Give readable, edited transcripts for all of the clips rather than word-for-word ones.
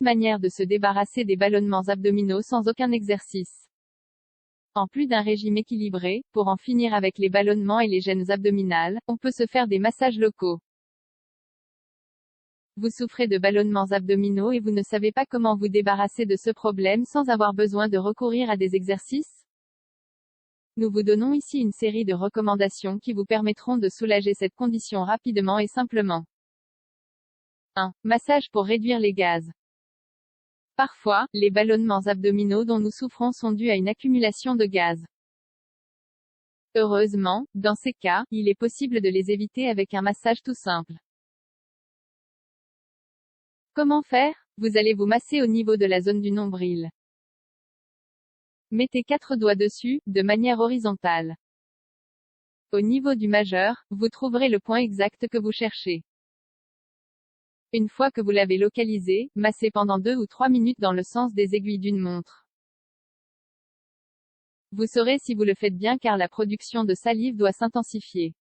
manière de se débarrasser des ballonnements abdominaux sans aucun exercice. En plus d'un régime équilibré, pour en finir avec les ballonnements et les gênes abdominales, on peut se faire des massages locaux. Vous souffrez de ballonnements abdominaux et vous ne savez pas comment vous débarrasser de ce problème sans avoir besoin de recourir à des exercices? Nous vous donnons ici une série de recommandations qui vous permettront de soulager cette condition rapidement et simplement. 1. Massage pour réduire les gaz. Parfois, les ballonnements abdominaux dont nous souffrons sont dus à une accumulation de gaz. Heureusement, dans ces cas, il est possible de les éviter avec un massage tout simple. Comment faire? Vous allez vous masser au niveau de la zone du nombril. Mettez 4 doigts dessus, de manière horizontale. Au niveau du majeur, vous trouverez le point exact que vous cherchez. Une fois que vous l'avez localisé, massez pendant 2 ou 3 minutes dans le sens des aiguilles d'une montre. Vous saurez si vous le faites bien car la production de salive doit s'intensifier.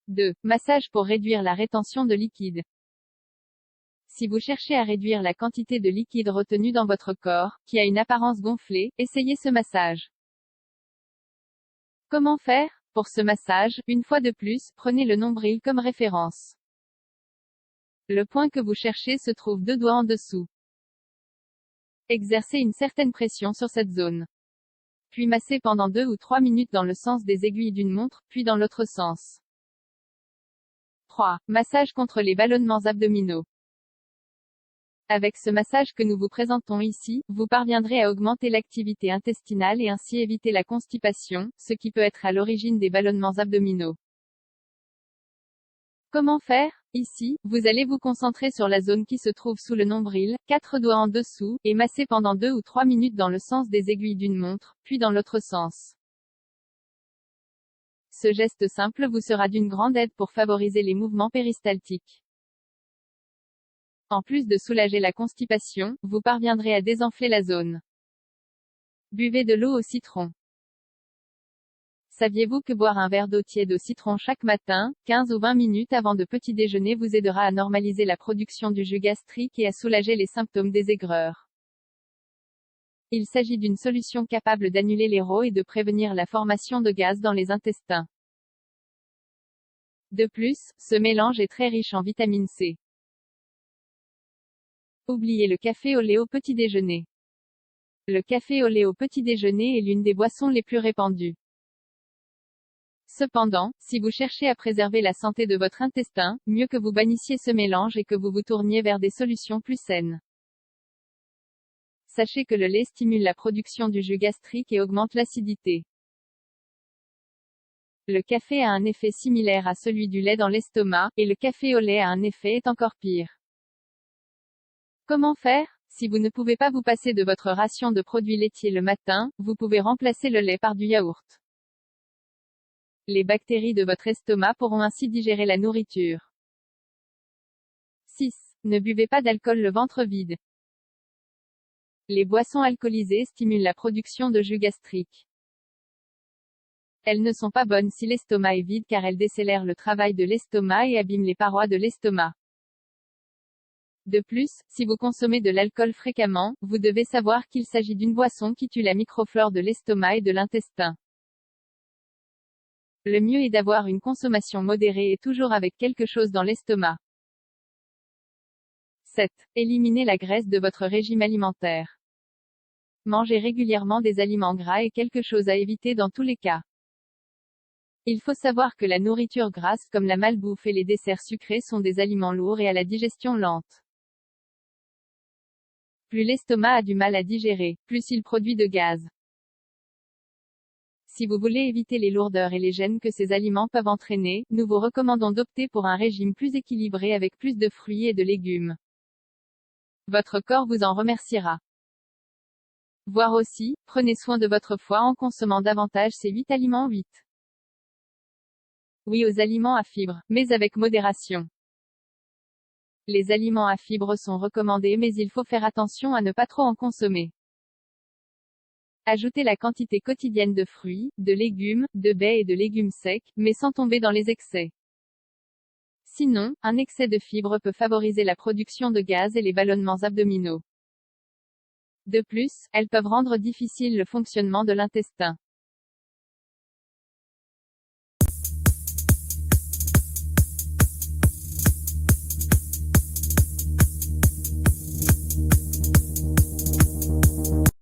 2. Massage pour réduire la rétention de liquide. Si vous cherchez à réduire la quantité de liquide retenue dans votre corps, qui a une apparence gonflée, essayez ce massage. Comment faire? Pour ce massage, une fois de plus, prenez le nombril comme référence. Le point que vous cherchez se trouve 2 doigts en dessous. Exercez une certaine pression sur cette zone. Puis massez pendant 2 ou 3 minutes dans le sens des aiguilles d'une montre, puis dans l'autre sens. 3. Massage contre les ballonnements abdominaux. Avec ce massage que nous vous présentons ici, vous parviendrez à augmenter l'activité intestinale et ainsi éviter la constipation, ce qui peut être à l'origine des ballonnements abdominaux. Comment faire? Ici, vous allez vous concentrer sur la zone qui se trouve sous le nombril, 4 doigts en dessous, et masser pendant 2 ou 3 minutes dans le sens des aiguilles d'une montre, puis dans l'autre sens. Ce geste simple vous sera d'une grande aide pour favoriser les mouvements péristaltiques. En plus de soulager la constipation, vous parviendrez à désenfler la zone. Buvez de l'eau au citron. Saviez-vous que boire un verre d'eau tiède au citron chaque matin, 15 ou 20 minutes avant de petit déjeuner vous aidera à normaliser la production du jus gastrique et à soulager les symptômes des aigreurs? Il s'agit d'une solution capable d'annuler les raux et de prévenir la formation de gaz dans les intestins. De plus, ce mélange est très riche en vitamine C. Oubliez le café au lait au petit déjeuner. Le café au lait au petit déjeuner est l'une des boissons les plus répandues. Cependant, si vous cherchez à préserver la santé de votre intestin, mieux que vous bannissiez ce mélange et que vous vous tourniez vers des solutions plus saines. Sachez que le lait stimule la production du jus gastrique et augmente l'acidité. Le café a un effet similaire à celui du lait dans l'estomac, et le café au lait a un effet encore pire. Comment faire? Si vous ne pouvez pas vous passer de votre ration de produits laitiers le matin, vous pouvez remplacer le lait par du yaourt. Les bactéries de votre estomac pourront ainsi digérer la nourriture. 6. Ne buvez pas d'alcool le ventre vide. Les boissons alcoolisées stimulent la production de jus gastrique. Elles ne sont pas bonnes si l'estomac est vide car elles décélèrent le travail de l'estomac et abîment les parois de l'estomac. De plus, si vous consommez de l'alcool fréquemment, vous devez savoir qu'il s'agit d'une boisson qui tue la microflore de l'estomac et de l'intestin. Le mieux est d'avoir une consommation modérée et toujours avec quelque chose dans l'estomac. 7. Éliminez la graisse de votre régime alimentaire. Manger régulièrement des aliments gras est quelque chose à éviter dans tous les cas. Il faut savoir que la nourriture grasse comme la malbouffe et les desserts sucrés sont des aliments lourds et à la digestion lente. Plus l'estomac a du mal à digérer, plus il produit de gaz. Si vous voulez éviter les lourdeurs et les gênes que ces aliments peuvent entraîner, nous vous recommandons d'opter pour un régime plus équilibré avec plus de fruits et de légumes. Votre corps vous en remerciera. Voir aussi, prenez soin de votre foie en consommant davantage ces 8 aliments 8. Oui aux aliments à fibres, mais avec modération. Les aliments à fibres sont recommandés mais il faut faire attention à ne pas trop en consommer. Ajoutez la quantité quotidienne de fruits, de légumes, de baies et de légumes secs, mais sans tomber dans les excès. Sinon, un excès de fibres peut favoriser la production de gaz et les ballonnements abdominaux. De plus, elles peuvent rendre difficile le fonctionnement de l'intestin.